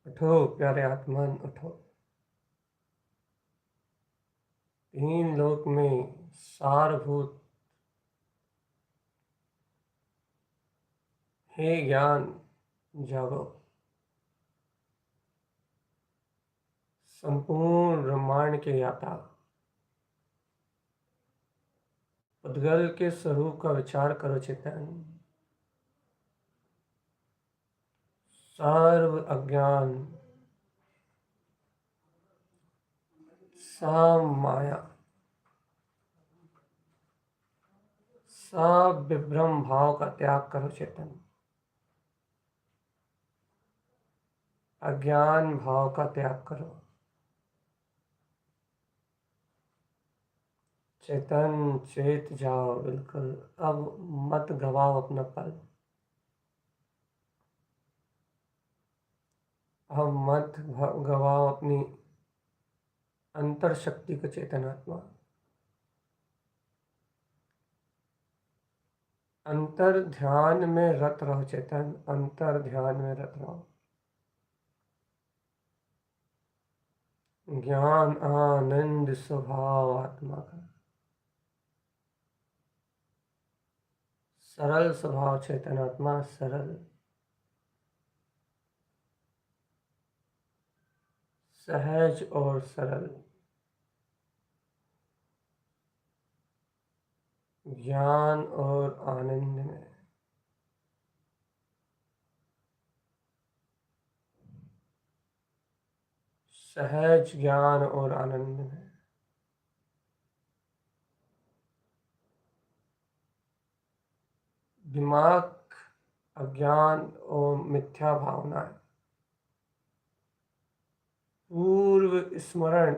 उठो प्यारे आत्मन उठो। तीन लोक में सारभूत हे ज्ञान जागो। संपूर्ण ब्रह्मांड के याता उद्गल के स्वरूप का विचार करो चेतन। सर्व अज्ञान सब माया सब विभ्रम भाव का त्याग करो चेतन। अज्ञान भाव का त्याग करो चेतन। चेत जाओ बिल्कुल। अब मत गवाओ अपना पल। अब मत गवाओ अपनी अंतर शक्ति को चेतनात्मा। अंतर ध्यान में रत रहो चेतन। अंतर ध्यान में रत रहो। ज्ञान आनंद स्वभाव आत्मा का सरल स्वभाव चेतनात्मा सरल सहज और सरल। ज्ञान और आनंद में सहज ज्ञान और आनंद में दिमाग अज्ञान और मिथ्या भावनाएं पूर्व स्मरण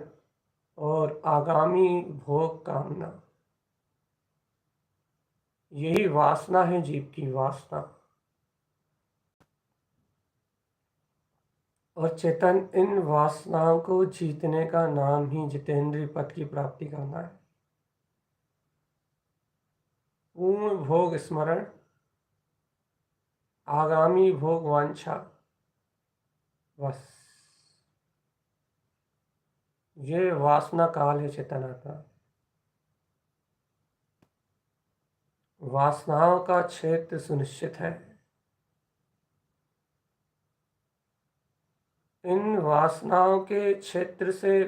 और आगामी भोग कामना यही वासना है जीव की वासना। और चेतन इन वासनाओं को जीतने का नाम ही जितेंद्रिय पद की प्राप्ति करना है। पूर्ण भोग स्मरण आगामी भोग वांछा बस ये वासना काल है चेतनात्मा। वासनाओं का क्षेत्र सुनिश्चित है। इन वासनाओं के क्षेत्र से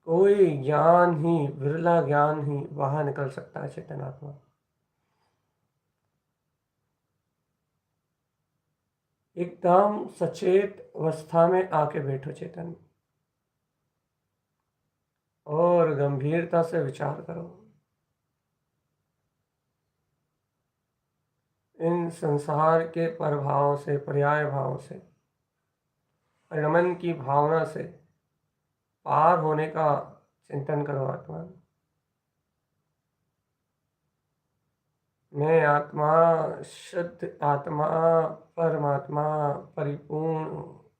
कोई ज्ञान ही विरला ज्ञान ही बाहर निकल सकता है चेतनात्मा। एकदम सचेत अवस्था में आके बैठो चेतन और गंभीरता से विचार करो। इन संसार के प्रभाव से पर्याय भाव से परिणमन की भावना से पार होने का चिंतन करो आत्मा। मैं आत्मा शुद्ध आत्मा परमात्मा परिपूर्ण हूँ।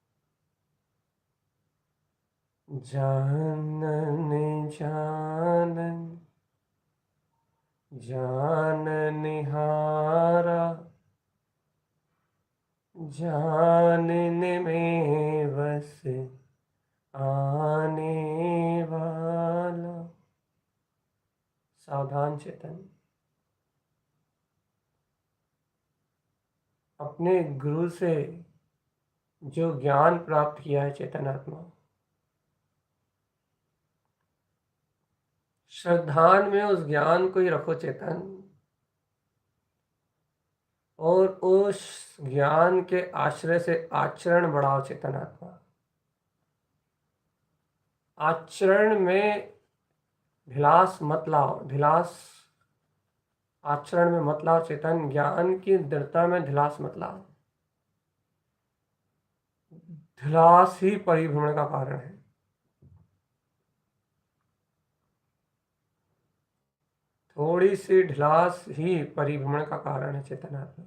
जानन जानन जान निहारा जानने में बस आने वाला। सावधान चेतन अपने गुरु से जो ज्ञान प्राप्त किया है चेतनात्मा श्रद्धान में उस ज्ञान को ही रखो चेतन और उस ज्ञान के आश्रय से आचरण बढ़ाओ चेतनात्मा। आचरण में ढिलास मत लाओ। ढिलास आचरण में मत लाओ चेतन। ज्ञान की दृढ़ता में ढिलास मत लाओ। ढिलास ही परिभ्रमण का कारण है। थोड़ी सी ढिलास ही परिभ्रमण का कारण है चेतनात्मा।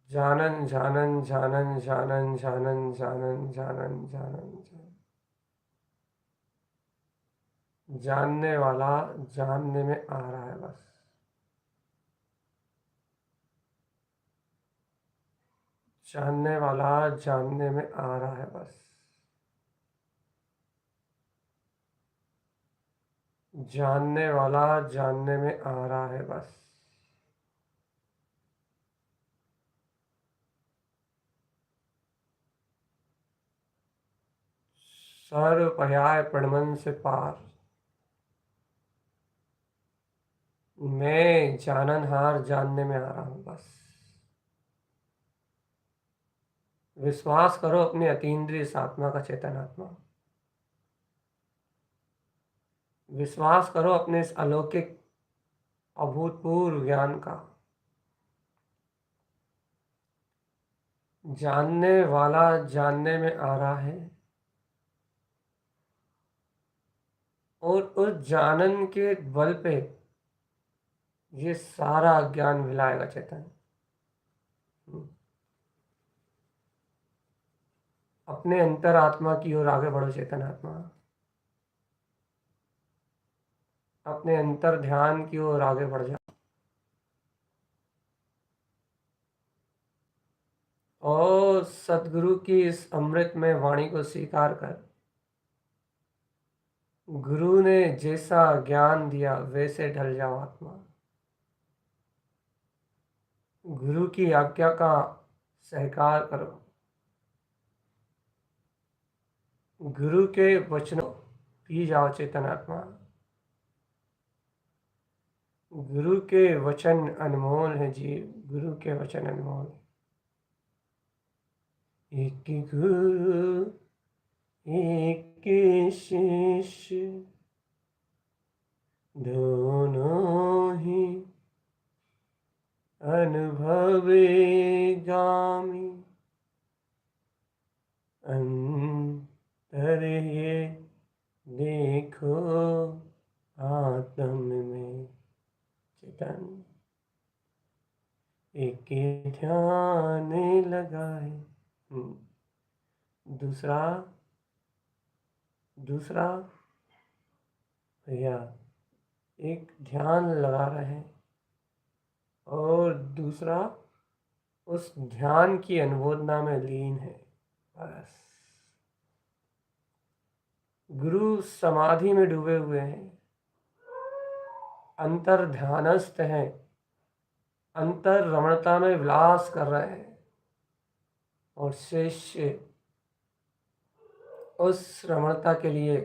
जानन जानन जानन जानन जानन जानन जानन जानन जानने वाला जानने में आ रहा है बस। जानने वाला जानने में आ रहा है बस। जानने वाला जानने में आ रहा है बस। सर्व पर्याय प्रणमन से पार। मैं जाननहार जानने में आ रहा हूं बस। विश्वास करो अपने अतीन्द्रिय इस आत्मा का, चेतन आत्मा। विश्वास करो अपने इस अलौकिक अभूतपूर्व ज्ञान का। जानने वाला जानने में आ रहा है और उस जानन के बल पे ये सारा ज्ञान मिलाएगा चेतन। अपने अंतर आत्मा की ओर आगे बढ़ो चेतन आत्मा। अपने अंतर ध्यान की ओर आगे बढ़ जाओ और सदगुरु की इस अमृतमय वाणी को स्वीकार कर। गुरु ने जैसा ज्ञान दिया वैसे ढल जाओ आत्मा। गुरु की आज्ञा का सहकार करो। गुरु के वचनों पी जाओ चेतन आत्मा। गुरु के वचन अनमोल है जीव, गुरु के वचन अनमोल है। एक गुरु एक शिष्य दोनों ही अनुभवे गामी। अंतर ये देखो आत्म में चेतन। एक ध्यान लगाए। दूसरा भैया एक ध्यान लगा रहे हैं और दूसरा उस ध्यान की अनुमोदना में लीन है बस। गुरु समाधि में डूबे हुए हैं, अंतर ध्यानस्थ हैं, अंतर रमणता में विलास कर रहे हैं और शिष्य उस रमणता के लिए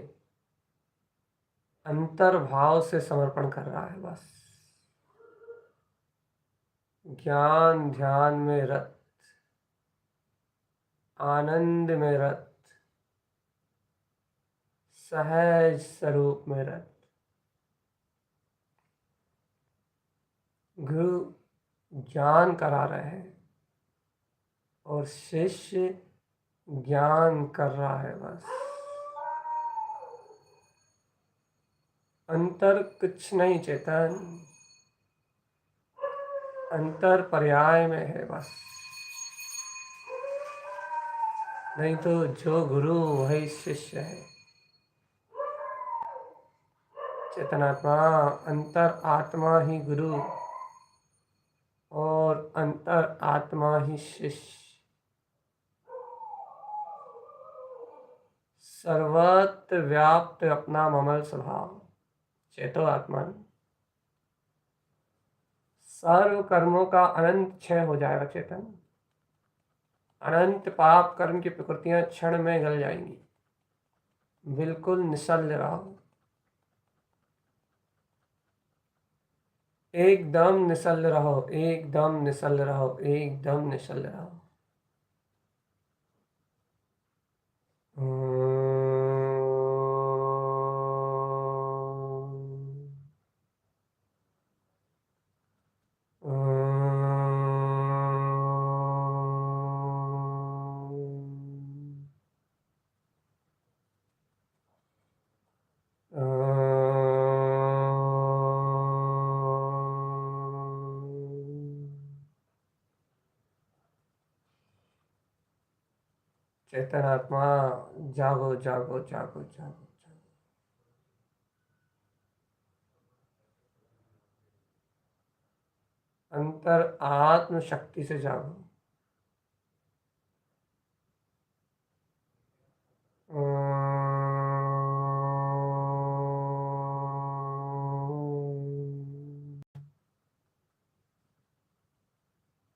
अंतर भाव से समर्पण कर रहा है बस। ज्ञान ध्यान में रत, आनंद में रत, सहज स्वरूप में रत। गुरु ज्ञान करा रहे हैं और शिष्य ज्ञान कर रहा है बस। अंतर कुछ नहीं चेतन, अंतर पर्याय में है बस। नहीं तो जो गुरु वही शिष्य है चेतनात्मा। अंतर आत्मा ही गुरु और अंतर आत्मा ही शिष्य। सर्वत्र व्याप्त अपना ममल स्वभाव चेतो आत्मन। सर्व कर्मों का अनंत क्षय हो जाएगा चेतन। अनंत पाप कर्म की प्रकृतियां क्षण में गल जाएंगी। बिल्कुल निश्चल रहो, एकदम निश्चल रहो, एकदम निश्चल रहो, एकदम निश्चल रहो। चेतन आत्मा जागो जागो जागो जागो जागो। अंतर आत्म शक्ति से जागो।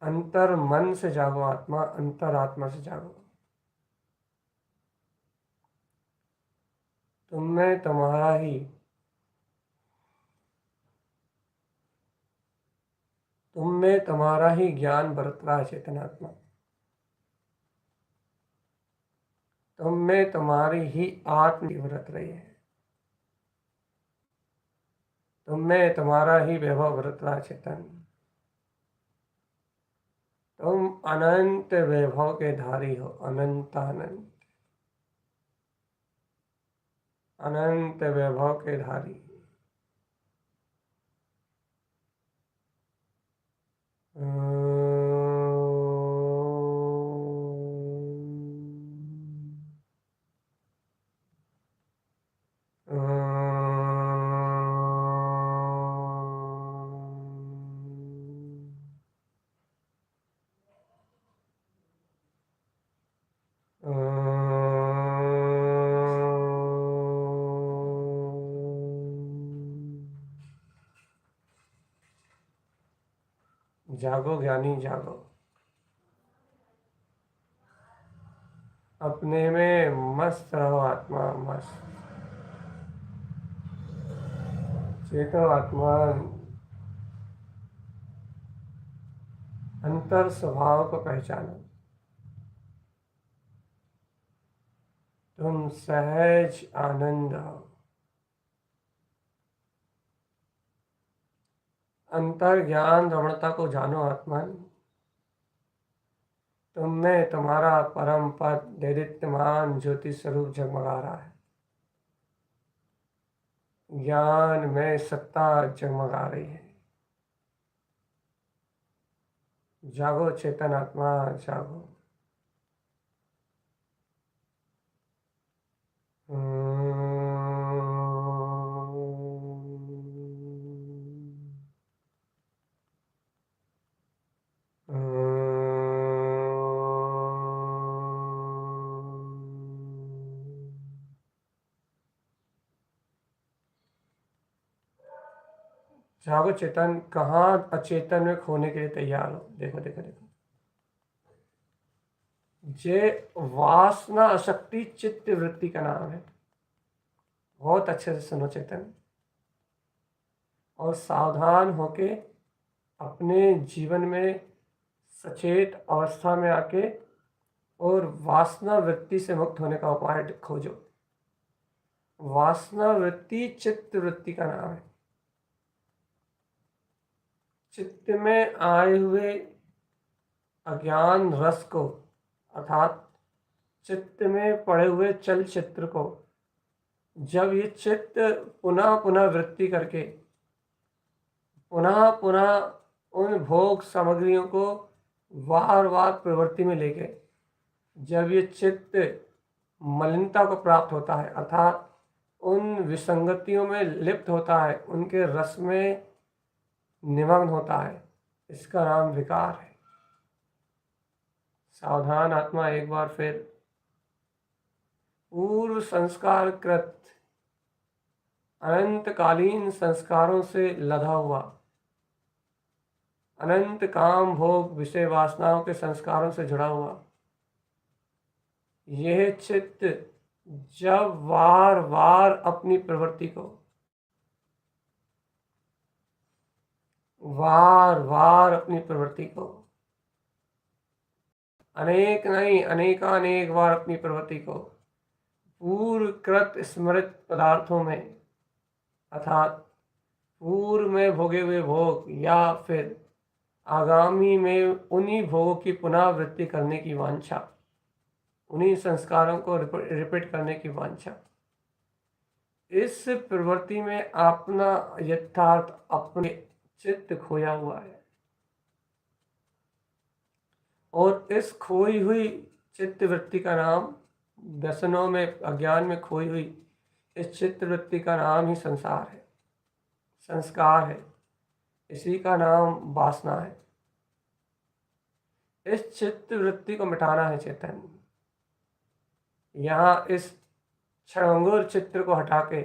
अंतर मन से जागो आत्मा, अंतर आत्मा से जागो। तुमने तुम्हारा ही ज्ञान बरत रहा है चेतनात्मा। तुम में तुम्हारी ही आत्म बरत रही है। तुम में तुम्हारा ही वैभव बरत रहा है चेतन। तुम अनंत वैभव के धारी हो, अनंत अनंत अनंत वैभव के धारी। जागो ज्ञानी जागो, अपने में मस्त रहो आत्मा, मस्त चेतो आत्मा। अंतर स्वभाव को पहचानो। तुम सहज आनंद हो। अंतर ज्ञान रमणता को जानो आत्मन। तुम में तुम्हारा परम पद दैदित्यमान ज्योति स्वरूप जगमगा रहा है। ज्ञान में सत्ता जगमगा रही है। जागो चेतन आत्मा, जागो। जागो चेतन, कहाँ अचेतन में खोने के लिए तैयार हो। देखो देखो देखो, जे वासना आसक्ति चित्त वृत्ति का नाम है। बहुत अच्छे से सुनो चेतन, और सावधान होके अपने जीवन में सचेत अवस्था में आके और वासना वृत्ति से मुक्त होने का उपाय खोजो। वासना वृत्ति चित्त वृत्ति का नाम है। चित्त में आए हुए अज्ञान रस को, अर्थात चित्त में पड़े हुए चल चित्र को, जब ये चित्त पुनः पुनः वृत्ति करके पुनः पुनः उन भोग सामग्रियों को बार बार प्रवृत्ति में लेके जब ये चित्त मलिनता को प्राप्त होता है, अर्थात उन विसंगतियों में लिप्त होता है, उनके रस में निमग्न होता है, इसका नाम विकार है। सावधान आत्मा, एक बार फिर पूर्व संस्कार कृत अनंतकालीन संस्कारों से लदा हुआ, अनंत काम भोग विषय वासनाओं के संस्कारों से जुड़ा हुआ यह चित्त जब बार बार अपनी प्रवृत्ति को अनेक नहीं अनेकानेक बार अपनी प्रवृत्ति को पूर्व कृत स्मृत पदार्थों में, अर्थात पूर्व में भोगे हुए भोग या फिर आगामी में उन्हीं भोगों की पुनरावृत्ति करने की वांछा, उन्हीं संस्कारों को रिपीट करने की वांछा, इस प्रवृत्ति में अपना यथार्थ अपने चित्त खोया हुआ है। और इस खोई हुई चित्त वृत्ति का नाम, व्यसनों में अज्ञान में खोई हुई इस चित्त वृत्ति का नाम ही संसार है, संस्कार है, इसी का नाम वासना है। इस चित्त वृत्ति को मिटाना है चेतन। यहाँ इस क्षणभंगुर चित्र को हटा के,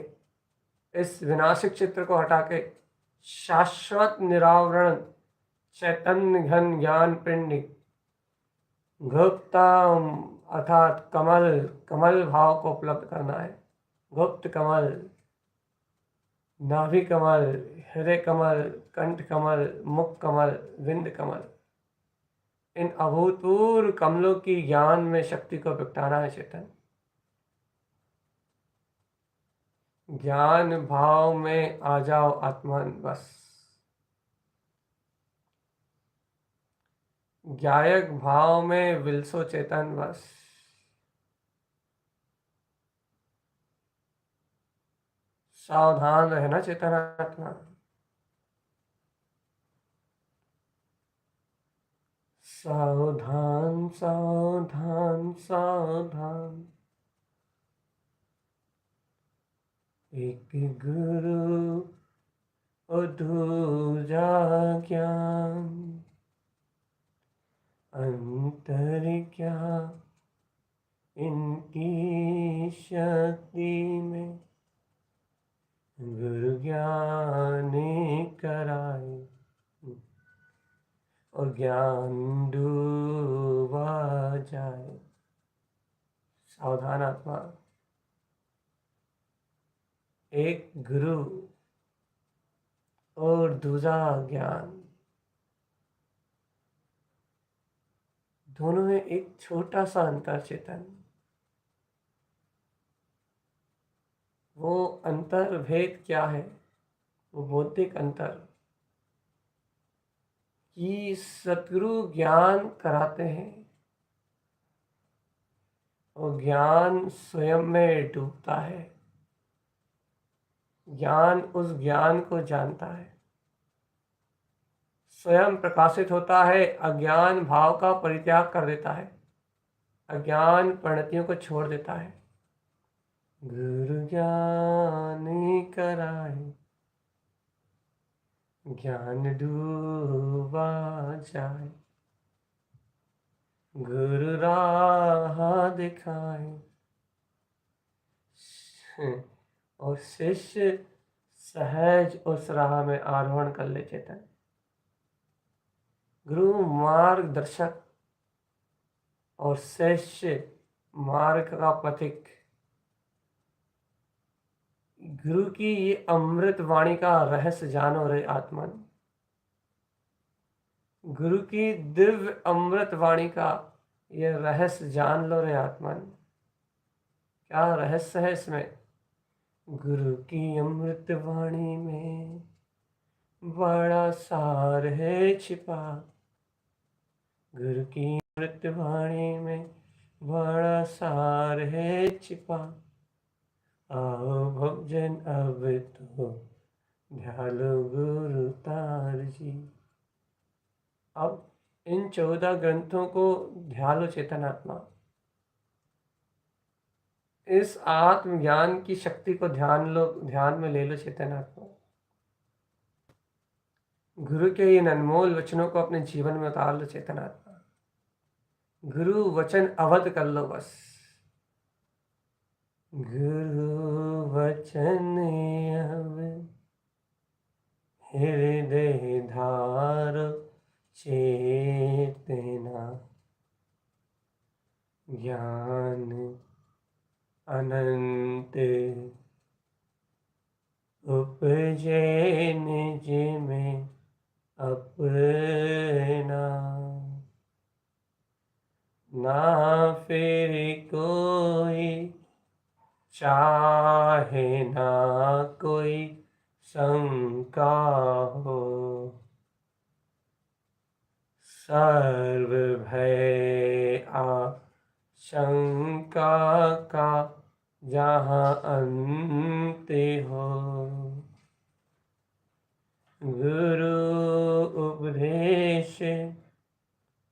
इस विनाशिक चित्र को हटा के शाश्वत निरावरण चैतन्य घन ज्ञान पिंड गुप्तम अर्थात कमल, कमल भाव को उपलब्ध करना है। गुप्त कमल, नाभि कमल, हृदय कमल, कंठ कमल, मुख कमल, विंद कमल, इन अभूतपूर्व कमलों की ज्ञान में शक्ति को प्रगटाना है चेतन। ज्ञान भाव में आ जाओ आत्मन बस। ज्ञायक भाव में विलसो चेतन बस। सावधान रहना चेतन आत्मा। सावधान सावधान सावधान, एक गुरु और दूजा ज्ञान, अंतर क्या इनकी शक्ति में, गुरु ज्ञान कराए और ज्ञान डूबा जाए। सावधान आत्मा, एक गुरु और दूजा ज्ञान, दोनों में एक छोटा सा अंतर चेतन। वो अंतर भेद क्या है? वो बौद्धिक अंतर कि सतगुरु ज्ञान कराते हैं और ज्ञान स्वयं में डूबता है। ज्ञान उस ज्ञान को जानता है, स्वयं प्रकाशित होता है, अज्ञान भाव का परित्याग कर देता है, अज्ञान परिणतियों को छोड़ देता है। गुरु ज्ञान कराए, ज्ञान डूबा जाए, गुरु राह दिखाए और शिष्य सहज उस राह में आरोहण कर ले चेतन। गुरु मार्गदर्शक और शिष्य मार्ग का पथिक। गुरु की ये अमृत वाणी का रहस्य जानो रे आत्मन। गुरु की दिव्य अमृत वाणी का ये रहस्य जान लो रे आत्मन। क्या रहस्य है इसमें? गुरु की अमृत वाणी में बड़ा सार है छिपा, गुरु की अमृत वाणी में बड़ा सार है छिपा, आओ भक्तजन अब तो ध्यालो गुरु तार जी। अब इन 14 ग्रंथों को ध्यालो चेतन आत्मा। इस आत्मज्ञान की शक्ति को ध्यान में ले लो चेतन आत्मा। गुरु के इन अनमोल वचनों को अपने जीवन में उतार लो चेतन आत्मा। गुरु वचन अवध कर लो बस। गुरु वचन अब हृदय धार चेतना, ज्ञान अनंत उपजे निज में अपना, ना फिर कोई चाहे ना कोई शंका हो, सर्व भय आशंका का जहाँ अंत हो, गुरु उपदेश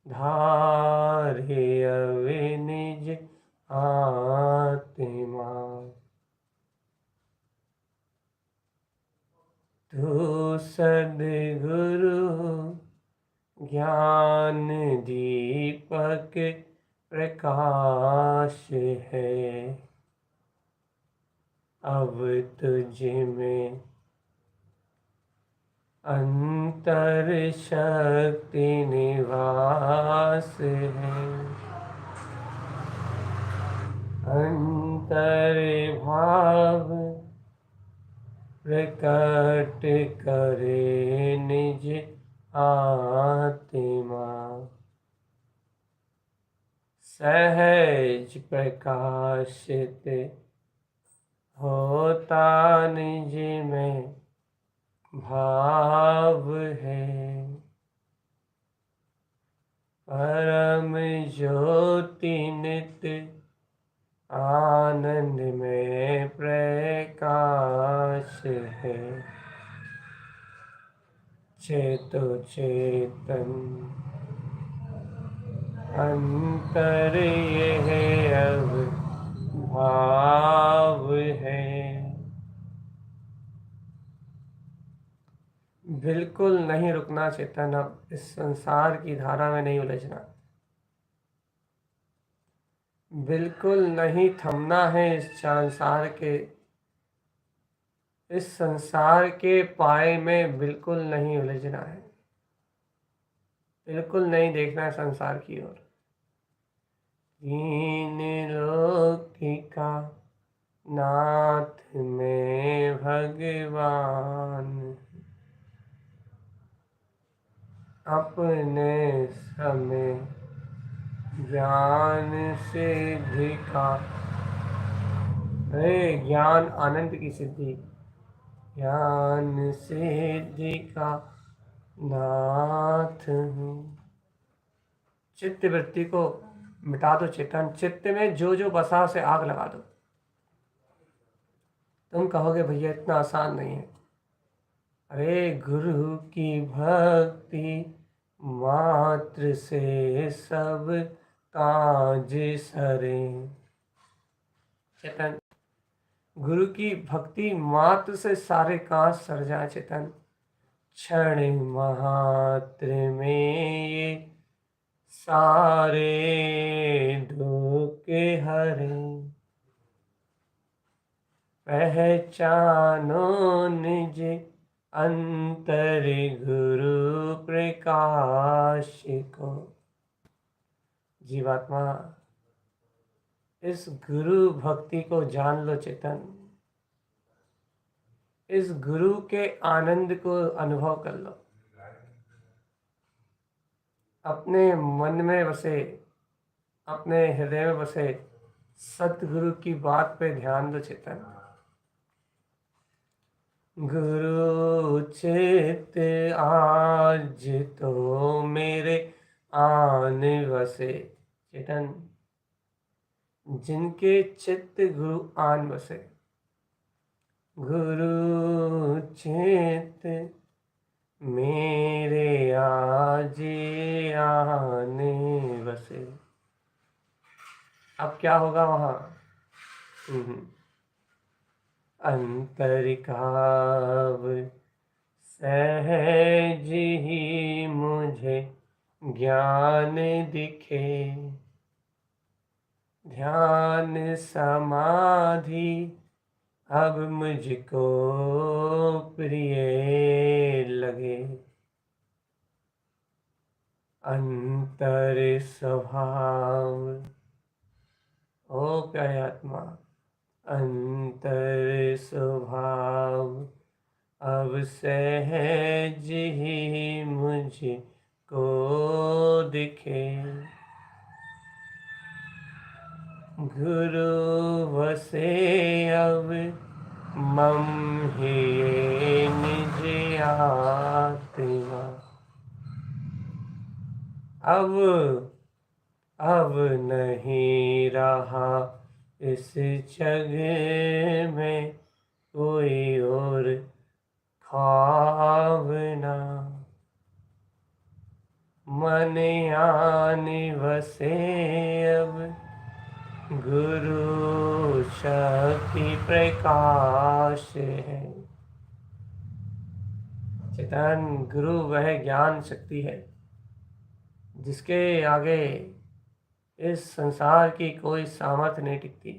धारे अवे निज आत्मा, तू सद्गुरु ज्ञान दीपक प्रकाश है, अब तुझ में अंतर्प्रकाश अंतर शक्ति निवास है, अंतर भाव प्रकट करे निज आत्मा, सहज प्रकाशित होता निज में भाव है, परम ज्योति नित आनंद में प्रकाश है, चेतो चेतन अंतर यह अब भाव है। बिल्कुल नहीं रुकना चेतन, अब इस संसार की धारा में नहीं उलझना, बिल्कुल नहीं थमना है इस संसार के पाए में बिल्कुल नहीं उलझना है, बिल्कुल नहीं देखना है संसार की ओर। दीन लोकिका नाथ में भगवान, अपने समय ज्ञान सिद्धि का, ज्ञान आनंद की सिद्धि, ज्ञान सिद्धि का नाथ हूँ। चित्त वृत्ति को मिटा दो चेतन, चित्त में जो जो बसा से आग लगा दो। तुम कहोगे भैया इतना आसान नहीं है। अरे गुरु की भक्ति मात्र से सब काज सरे, चेतन गुरु की भक्ति मात्र से सारे काज सर जाए चेतन। क्षण मात्र में ये सारे दुख हरे, पहचानो निज अंतर गुरु प्रकाश को। जीवात्मा इस गुरु भक्ति को जान लो चेतन, इस गुरु के आनंद को अनुभव कर लो। अपने मन में बसे, अपने हृदय में बसे सतगुरु की बात पे ध्यान दो चेतन। गुरु चित आज तो मेरे आन बसे, चेतन जिनके चित्त गुरु आन बसे, गुरु चित मेरे आज आने बसे। अब क्या होगा वहाँ? अंतरिकाव सहज ही मुझे ज्ञान दिखे, ध्यान समाधि अब मुझको प्रिय लगे। अंतर स्वभाव ओ प्यारे आत्मा, अंतर स्वभाव अब सहज ही मुझको दिखे, गुरु बसे अब मम ही निज आत्मा। अब नहीं रहा इस जग में कोई और खावना, मन आन बसे अब गुरु शक्ति प्रकाश है। चेतन गुरु वह ज्ञान शक्ति है जिसके आगे इस संसार की कोई सामर्थ्य नहीं टिकती।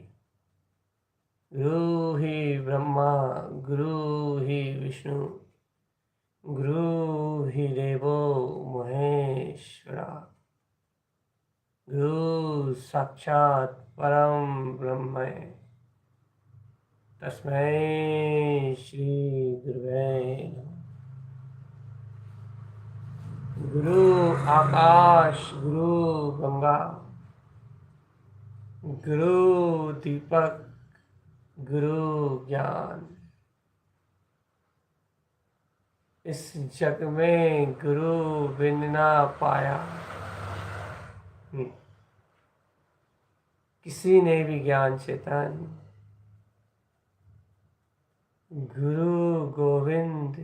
गुरु ही ब्रह्मा, गुरु ही विष्णु, गुरु ही देवो महेश्वरा। गुरु साक्षात परम ब्रह्म है। तस्मै श्री गुरुवे नमः। गुरु आकाश, गुरु गंगा, गुरु दीपक, गुरु ज्ञान। इस जग में गुरु बिन ना पाया किसी ने भी ज्ञान चेतन। गुरु गोविंद,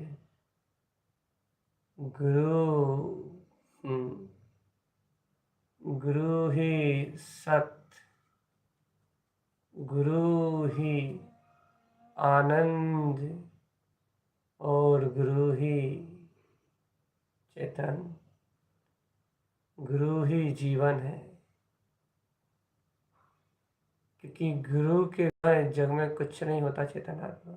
गुरु ही सत्य, गुरु ही आनंद और गुरु ही चेतन। गुरु ही जीवन है, क्योंकि गुरु के बिना जग में कुछ नहीं होता। चेतन आत्मा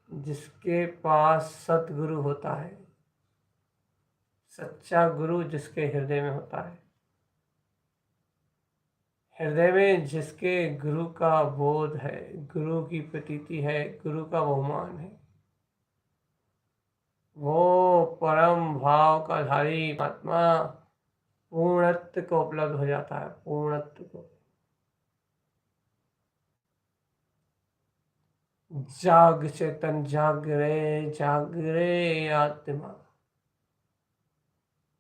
जिसके पास सतगुरु होता है, सच्चा गुरु जिसके हृदय में होता है, हृदय में जिसके गुरु का बोध है, गुरु की प्रतीति है, गुरु का बहुमान है, वो परम भाव का धारी आत्मा पूर्णत्व को उपलब्ध हो जाता है। पूर्णत्व को जाग चेतन, जाग रे आत्मा।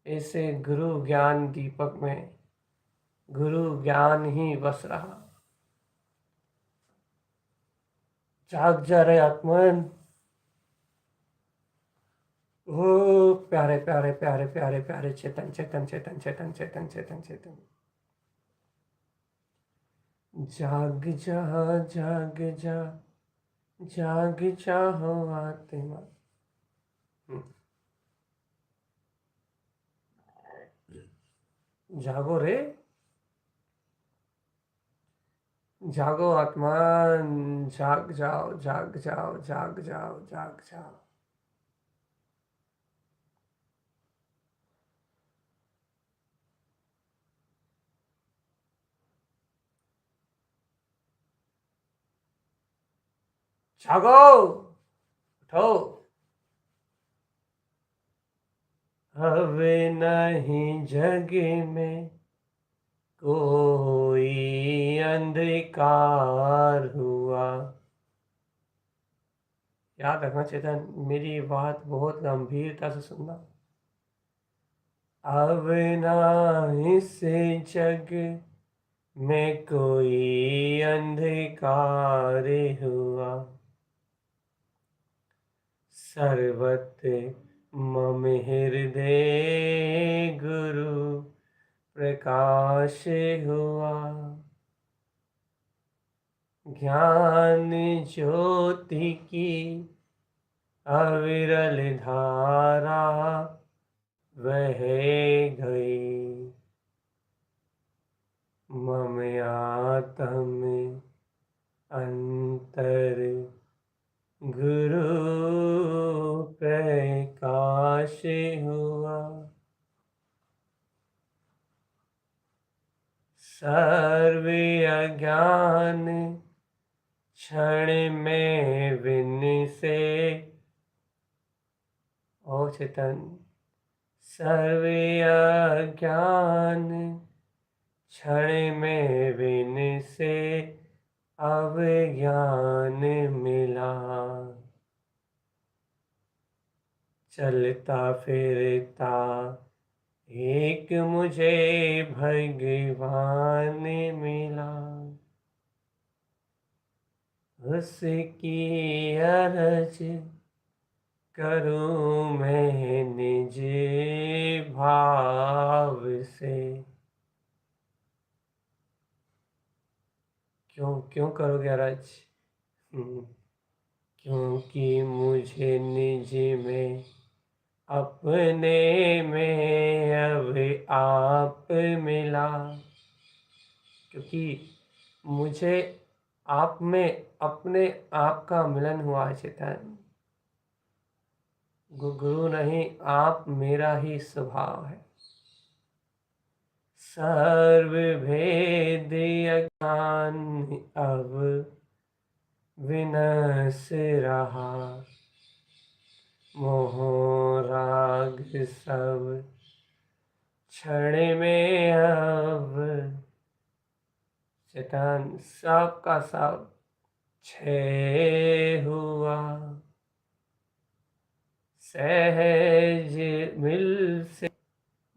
ऐसे गुरु ज्ञान दीपक में गुरु ज्ञान ही बस रहा। जाग जा रे आत्मन। ओ प्यारे प्यारे प्यारे प्यारे प्यारे चेतन चेतन चेतन चेतन चेतन चेतन चेतन। जाग जा, जाग जा, जाग जा हो आत्मा। जागो रे, जागो आत्मा, जाग जाओ, जाग जाओ, जाग जाओ, जाग जाओ। जागो, उठो। अब नहीं जग में कोई अंधकार हुआ। याद रखना चेतन, मेरी बात बहुत गंभीरता से सुनना। अब ना इस जग में कोई अंधकार हुआ। सर्वत्र मम हृदय गुरु प्रकाश हुआ। ज्ञान ज्योति की अविरल धारा बह गई। मम आत्म अंतर गुरु प्रकाश हुआ। सर्व अज्ञान क्षण में विन से। ओ चेतन, सर्व अज्ञान क्षण में विन से अब ज्ञान मिला। चलता फिरता एक मुझे भगवान मिला। उसकी अरज करूं मैं निज भाव से। क्यों करोगे अरज? क्योंकि मुझे निज में अपने में अब आप मिला। क्योंकि मुझे आप में अपने आप का मिलन हुआ है चेतन। गुरु नहीं, आप मेरा ही स्वभाव है। सर्वभेद अज्ञान अब विनश रहा, मोह राग सब क्षण में अब। चेतन सब का सब क्षय हुआ, सहज मिल से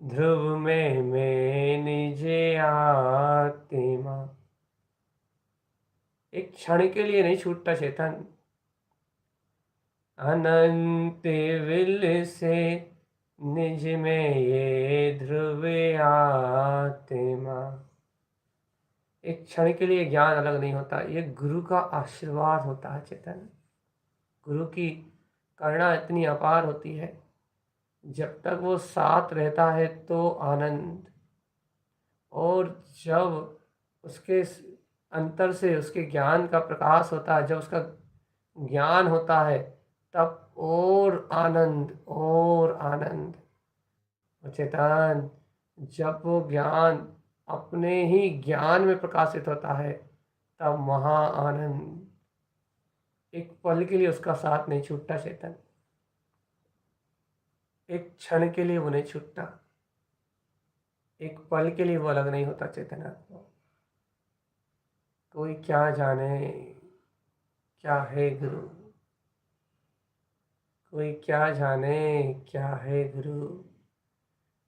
ध्रुव में मैं निज आत्मा। एक क्षण के लिए नहीं छूटता चेतन, अनंत विल से निज में ये ध्रुव आत्मा। एक क्षण के लिए ज्ञान अलग नहीं होता, ये गुरु का आशीर्वाद होता है चेतन। गुरु की करुणा इतनी अपार होती है, जब तक वो साथ रहता है तो आनंद, और जब उसके अंतर से उसके ज्ञान का प्रकाश होता है, जब उसका ज्ञान होता है, तब और आनंद और आनंद। चेतन जब वो ज्ञान अपने ही ज्ञान में प्रकाशित होता है, तब महा आनंद। एक पल के लिए उसका साथ नहीं छूटता चेतन, एक क्षण के लिए वो नहीं छूटता, एक पल के लिए वो अलग नहीं होता चेतन आत्मा। कोई क्या जाने क्या है गुरु, कोई क्या जाने क्या है गुरु,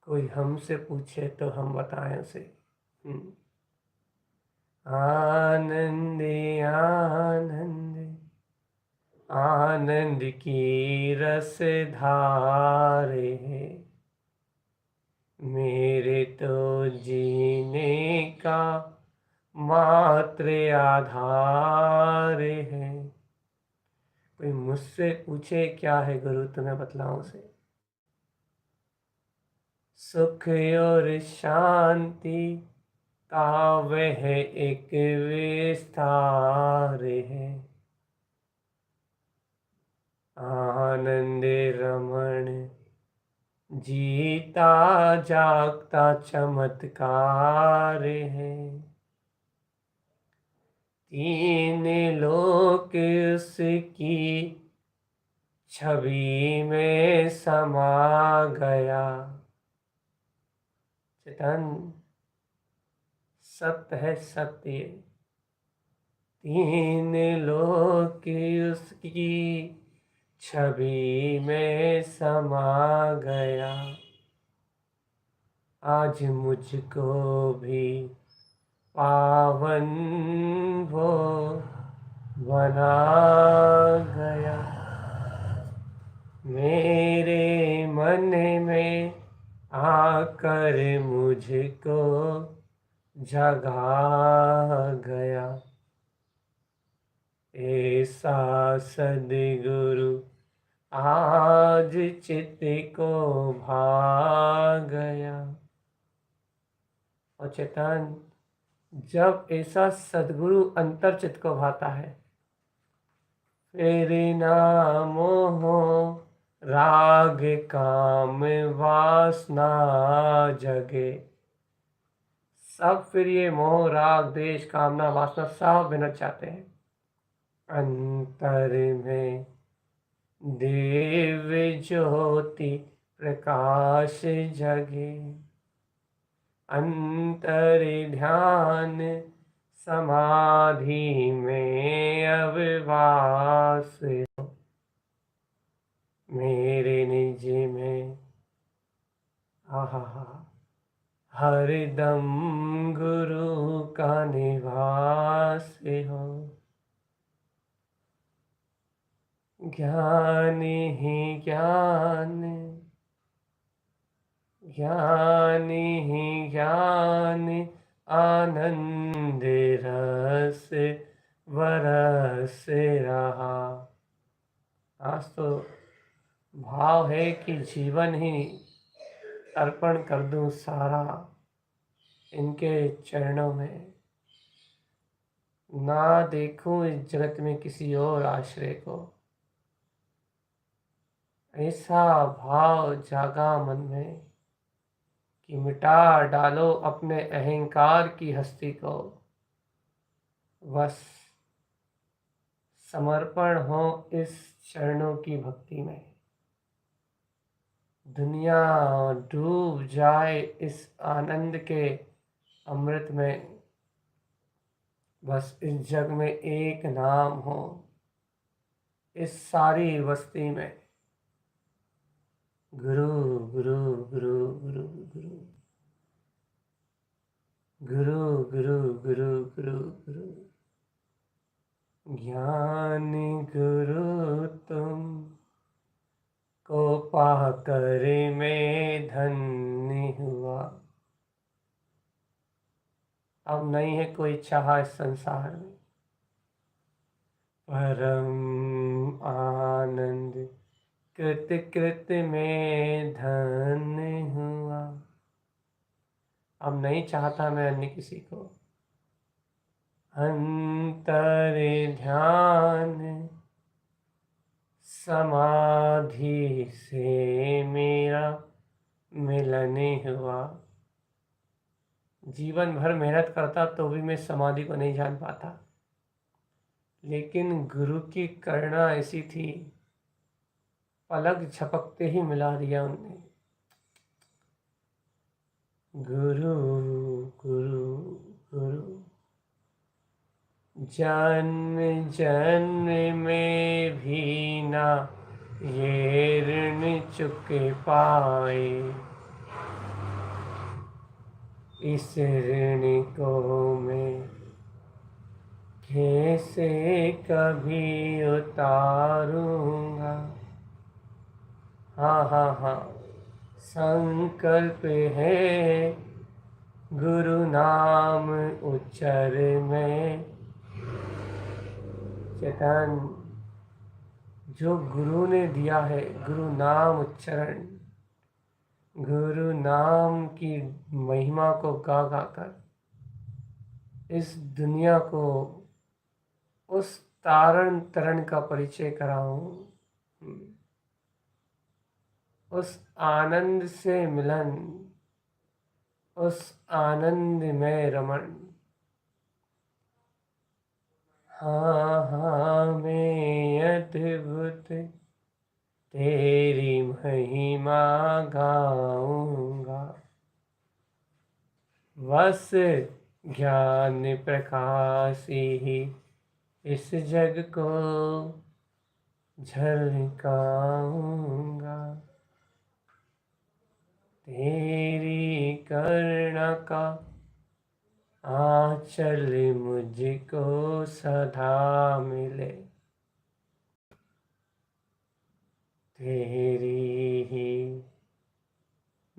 कोई हमसे पूछे तो हम बताएं उसे। आनंद आनंद आनंद की रस धारे है, मेरे तो जीने का मात्र आधार है। कोई मुझसे पूछे क्या है गुरु, तुम्हें बतलाऊं उसे। सुख और शांति का वह एक विस्तार है, आनंद रमण जीता जागता चमत्कार है। तीन लोक उसकी छवि में समा गया। चेतन सत्य है सत्य, तीन लोक उसकी छवि में समा गया। आज मुझको भी पावन वो बना गया, मेरे मन में आकर मुझको जगा गया। ऐसा सद्गुरु आज चित्त को भा गया। और चेतन जब ऐसा सद्गुरु अंतर चित्त को भाता है, फिर ना मोह राग काम वासना जगे। सब फिर ये मोह राग देश कामना वासना सब बिनट जाते हैं। अंतर में दिव्य ज्योति प्रकाश जगे, अंतर ध्यान समाधि में अब वास हो, मेरे निज में आहा हरदम गुरु का निवास हो। ज्ञान ही ज्ञान, ज्ञान ही ज्ञान, आनंद रस बरस रहा। आज तो भाव है कि जीवन ही अर्पण कर दूं सारा इनके चरणों में, ना देखूं इस जगत में किसी और आश्रय को। ऐसा भाव जागा मन में कि मिटा डालो अपने अहंकार की हस्ती को, बस समर्पण हो इस चरणों की भक्ति में। दुनिया डूब जाए इस आनंद के अमृत में, बस इस जग में एक नाम हो इस सारी बस्ती में, गुरु गुरु गुरु गुरु गुरु गुरु गुरु गुरु गुरु गुरु। ज्ञान गुरु तुम को पाकर मैं धन्य हुआ। अब नहीं है कोई चाह इस संसार में, परम आनंद कृत कृत में धन्य हुआ। अब नहीं चाहता मैं अन्य किसी को। अंतर ध्यान समाधि से मेरा मिलन हुआ। जीवन भर मेहनत करता तो भी मैं समाधि को नहीं जान पाता, लेकिन गुरु की करुणा ऐसी थी, पलक झपकते ही मिला दिया उनने। गुरु गुरु गुरु जन्म जन्म में भी ना ये ऋण चुके पाए, इस ऋण को मैं कैसे कभी उतारूंगा। हाँ हाँ हाँ, संकल्प है गुरु नाम उच्चर में। चेतन, जो गुरु ने दिया है गुरु नाम उच्चारण, गुरु नाम की महिमा को गा गा कर इस दुनिया को उस तारण तरण का परिचय कराऊं, उस आनंद से मिलन, उस आनंद में रमण। हाँ हाँ मैं अद्भुत तेरी महिमा गाऊंगा, बस ज्ञान प्रकाश ही इस जग को झलकाऊंगा। तेरी करुणा का आंचल मुझको सदा मिले, तेरी ही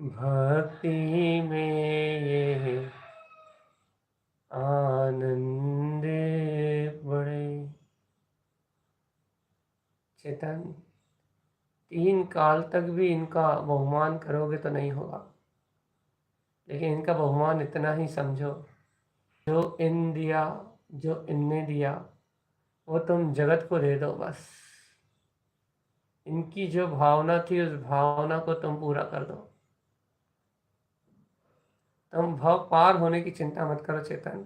भक्ति में ये आनंद बढ़े। चेतन, 3 काल तक भी इनका बहुमान करोगे तो नहीं होगा, लेकिन इनका बहुमान इतना ही समझो, जो इन दिया, जो इनने दिया वो तुम जगत को दे दो। बस इनकी जो भावना थी उस भावना को तुम पूरा कर दो। तुम भव पार होने की चिंता मत करो चेतन,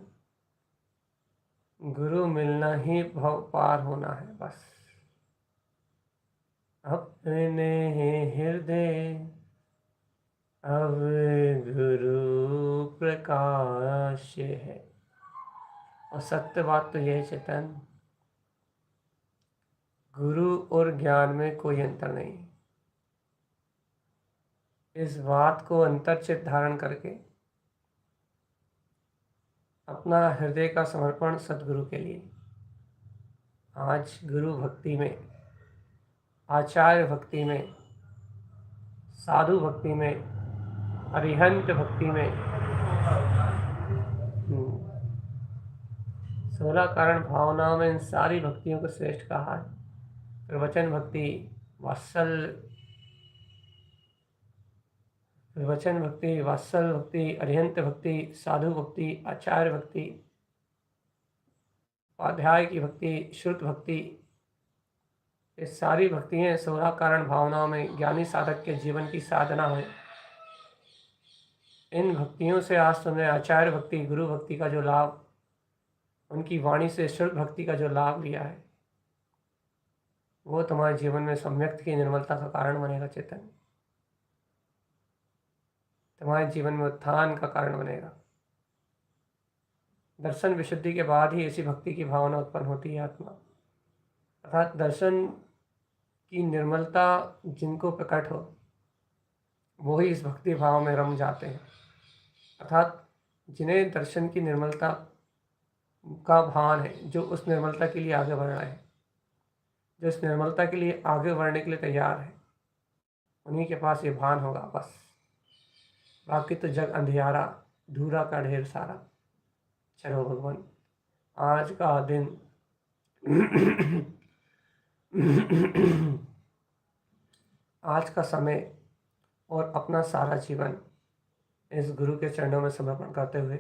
गुरु मिलना ही भव पार होना है। बस अपने हृदय अब गुरु प्रकाश है। और सत्य बात तो यह है चेतन, गुरु और ज्ञान में कोई अंतर नहीं। इस बात को अंतर्चित धारण करके अपना हृदय का समर्पण सदगुरु के लिए, आज गुरु भक्ति में, आचार्य भक्ति में, साधु भक्ति में, अरिहंत भक्ति में, 16 कारण भावनाओं में इन सारी भक्तियों को श्रेष्ठ कहा है। प्रवचन भक्ति, प्रवचन भक्ति, वात्सल भक्ति, अरिहंत भक्ति, साधु भक्ति, आचार्य भक्ति, स्वाध्याय की भक्ति, श्रुत भक्ति, ये सारी भक्तियाँ 16 कारण भावनाओं में ज्ञानी साधक के जीवन की साधना है। इन भक्तियों से आज तुमने आचार्य भक्ति, गुरु भक्ति का जो लाभ, उनकी वाणी से शुद्ध भक्ति का जो लाभ लिया है, वो तुम्हारे जीवन में सम्यक्त की निर्मलता का कारण बनेगा। चेतन, तुम्हारे जीवन में उत्थान का कारण बनेगा। दर्शन विशुद्धि के बाद ही ऐसी भक्ति की भावना उत्पन्न होती है आत्मा, अर्थात दर्शन की निर्मलता जिनको प्रकट हो वो ही इस भक्ति भाव में रम जाते हैं। अर्थात जिन्हें दर्शन की निर्मलता का भान है, जो उस निर्मलता के लिए आगे बढ़ रहे हैं, जो इस निर्मलता के लिए आगे बढ़ने के लिए तैयार है, उन्हीं के पास ये भान होगा बस। बाकी तो जग अंधियारा, धूरा का ढेर सारा। चलो भगवान, आज का दिन आज का समय और अपना सारा जीवन इस गुरु के चरणों में समर्पण करते हुए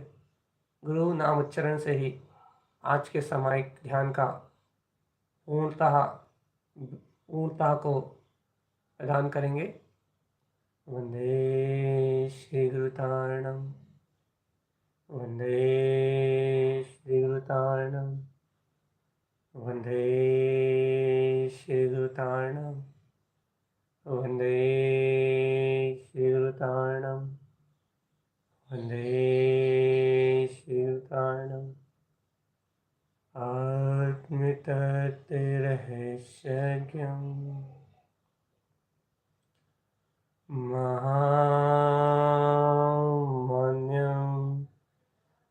गुरु नाम उच्चारण से ही आज के सामायिक ध्यान का पूर्णता को प्रदान करेंगे। वंदे श्री गुरुतारणम, वंदे श्री गुरुतारणम, वंदे श्री गुरुतारणम, वंदे श्री गुरुतारणम, वंदे श्री गुरुतारणम। आत्मतत्त्वरहस्यज्ञम् महामन्यं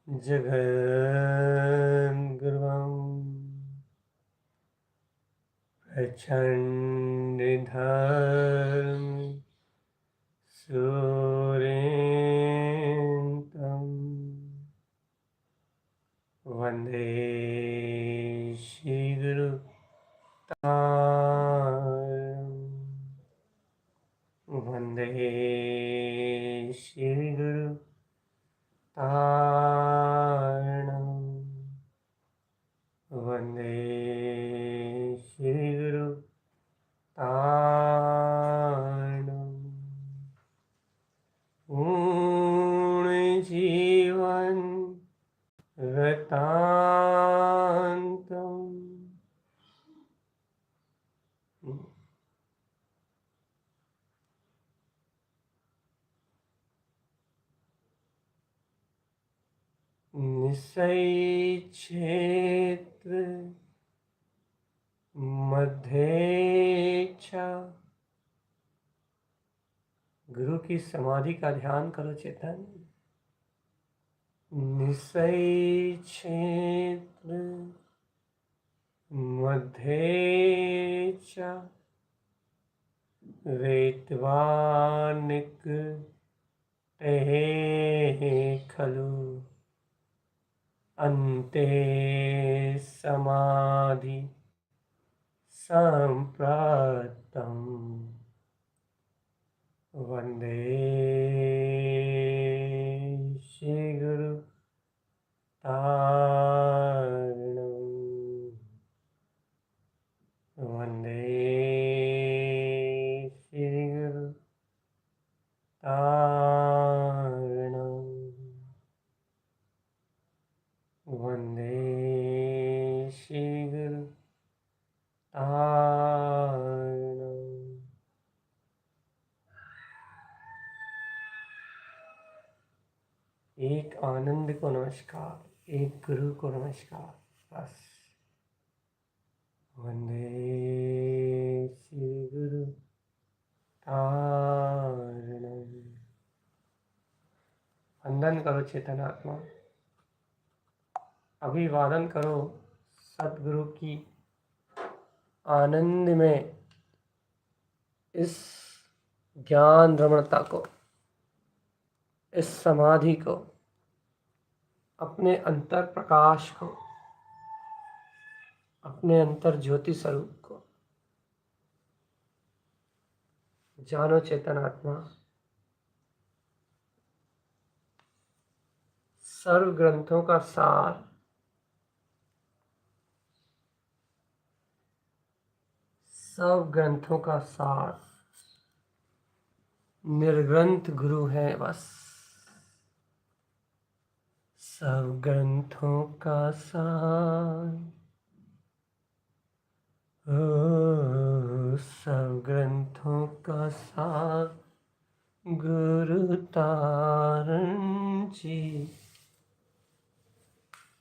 जगद्गुरुं प्रचण्डधर्म सूर्यन्तं वन्दे श्री गुरुतारणं, वन्दे श्री गुरुतारणं, वन्दे श्री गुरुतारणं। पूर्ण जीवन वृत्तान्तम् निश्चय क्षेत्र मध्येच्छा। गुरु की समाधि का ध्यान करो चेतन। निश्चय क्षेत्र मध्येच्छा, वेत्वानिक खलु अन्ते समाधि संप्राप्तम्। वंदे श्री गुरुतारणं, वंदे श्री गुरुतारणं, वंदे श्री गुरुतारणं। एक आनंद को नमस्कार, एक गुरु को नमस्कार, बस। वंदे श्री गुरुतारणं। वंदन करो चेतन आत्मा, अभिवादन करो सदगुरु की आनंद में इस ज्ञान रमणता को, इस समाधि को, अपने अंतर प्रकाश को, अपने अंतर ज्योति स्वरूप को जानो चेतन आत्मा। सर्व ग्रंथों का सार, सब ग्रंथों का सार निर्ग्रंथ गुरु है बस। सब ग्रंथों का सार सब ग्रंथों का सार गुरु तारण जी।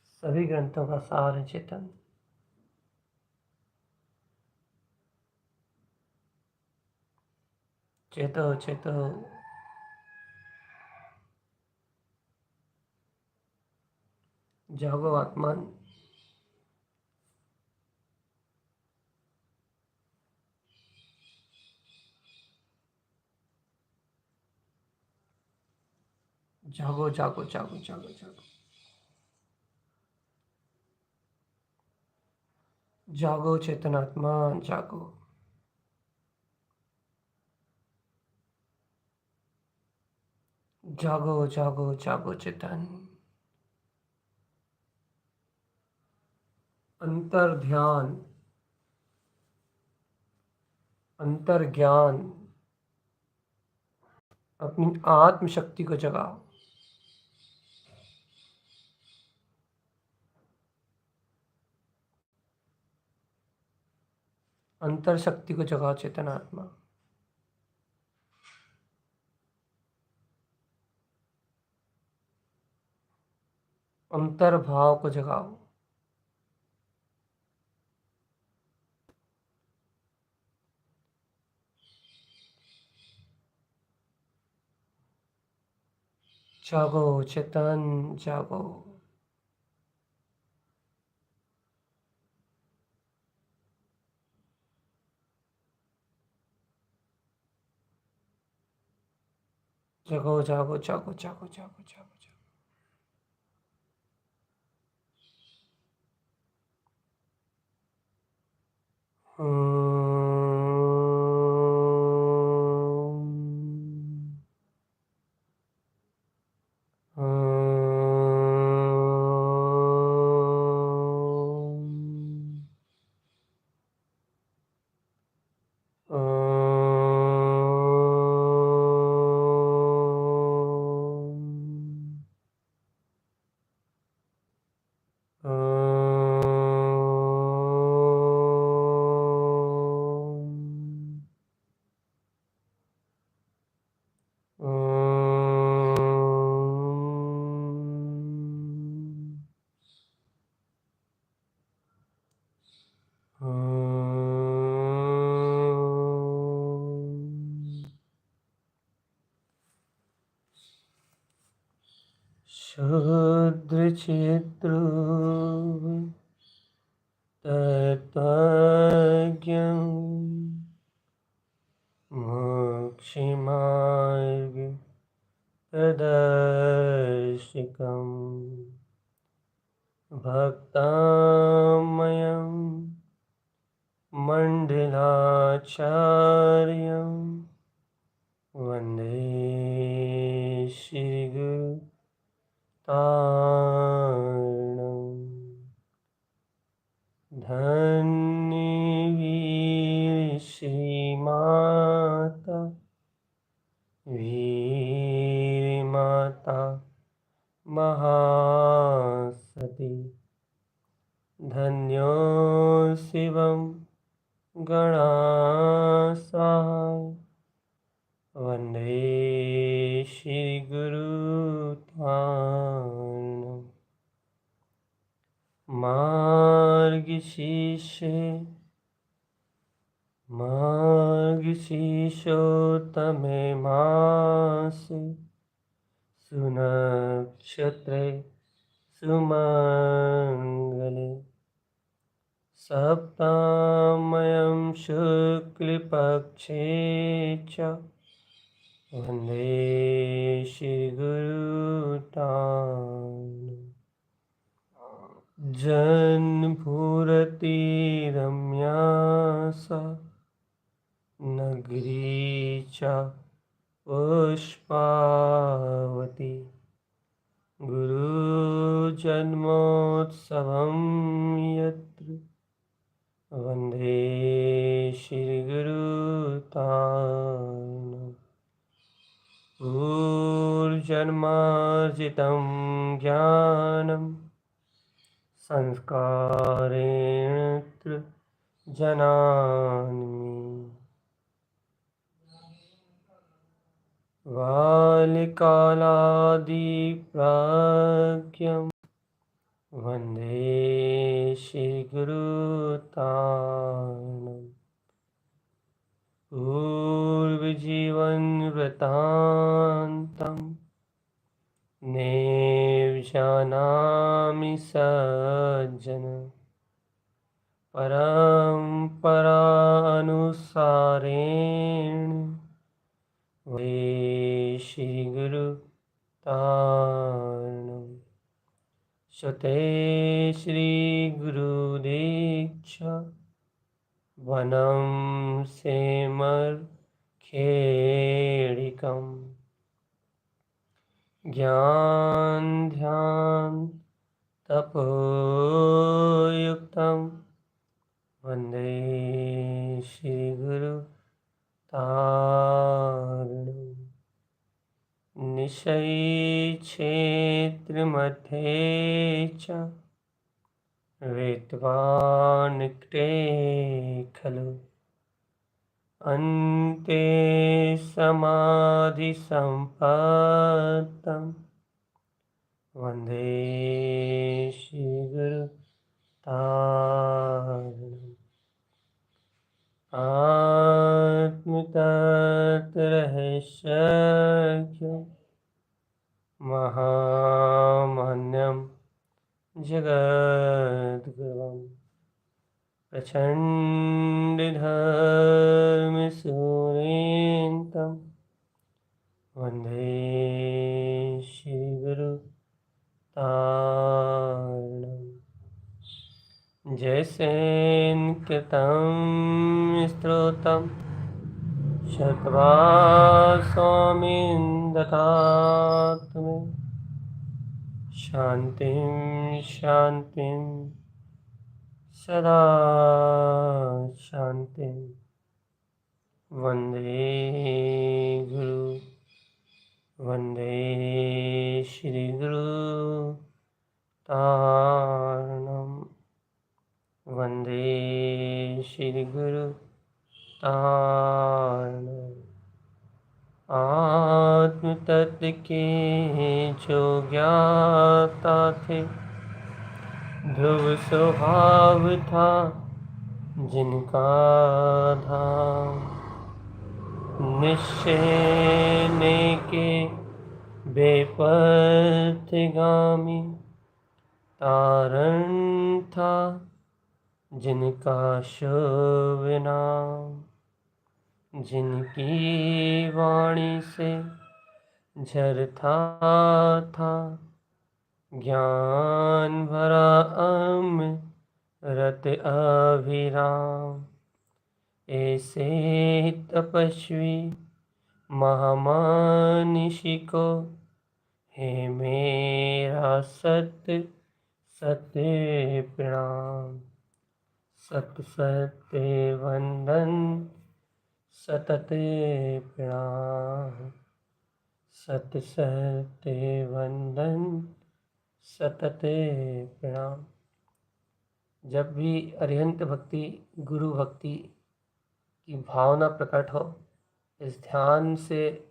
सभी ग्रंथों का सार है चेतन। चेतो चेतो जागो आत्मन। जागो जागो जागो जागो जागो जागो चेतनात्मा जागो। जागो जागो जागो चेतन। अंतर ध्यान अंतर ज्ञान अपनी आत्म शक्ति को जगाओ। अंतर शक्ति को जगाओ चेतनात्मा। अंतर भाव को जगाओ। जागो चेतन जागो। जागो जागो जागो जागो जागो जागो जागो। शूद्र क्षेत्र तत्त्वज्ञं मोक्षमार्ग प्रदर्शकम् भक्तामयं मण्डलाचार्यं वन्दे श्रीगुरु तारणम्। धन्य वीर वीर माता महासती। धन्यो शिवं गणासाय वन्दे श्रीगुरुतारणम्। मार्गशीर्षोत्तमे मासे सुनक्षत्रे सुमङ्गले सप्तामयं शुक्लपक्षे च वन्दे श्रीगुरुतारणम्। जन्मभूरतिरम्या सा नगरी च पुष्पावती। गुरुजन्मोत्सवं यत्र वन्दे श्री गुरु तारण पूर्वजन्मार्जितं ज्ञानं संस्कारेण जनामि बाल्यकालादिप्राज्ञं वन्दे श्रीगुरुतारणम् पूर्वजीवनवृत्तान्तं नैव जानामि सज्जन परम्परानुसारेण वै श्रीगुरुतारणम् श्रुते श्रीगुरुदीक्षा वनं सेमर्खेडिकम् ज्ञानध्यान तपोयुक्तं वन्दे श्रीगुरुतारणम् निशैक्षेत्रमध्ये च विद्वान्निकटे खलु अन्ते समाधिसम्पत्तं वन्दे श्रीगुरुतारणम् आत्मतत्त्वरहस्यज्ञं महामन्यं जगद्गुरुं प्रचण्डधर्मसूरेन्तं वन्दे श्रीगुरुतारणम् जैसेनकृतं स्तोत्रं श्रुत्वा स्वामिन् दत्तात् मे शान्तिं शान्तिं सदा शान्तिं वन्दे गुरु वन्दे श्रीगुरुतारणम् वन्दे श्रीगुरुतारणम् आत्मतत्व के जो ज्ञाता थे ध्रुव स्वभाव था जिनका धाम निश्चय ने के बेपथगामी तारण था जिनका शुभ नाम जिनकी वाणी से झरता था ज्ञान भरा अमृत अभिराम ऐसे तपस्वी महामनीषी को हे मेरा सत्य सत्य प्रणाम सत्य सत्य वंदन सतत प्रणाम सत्य सत्य वंदन सतत प्रणाम। जब भी अरिहंत भक्ति गुरु भक्ति की भावना प्रकट हो, इस ध्यान से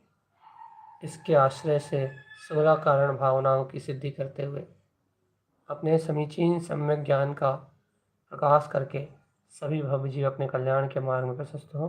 इसके आश्रय से 16 कारण भावनाओं की सिद्धि करते हुए अपने समीचीन सम्यक ज्ञान का प्रकाश करके सभी भवजीव अपने कल्याण के मार्ग में प्रशस्त हो।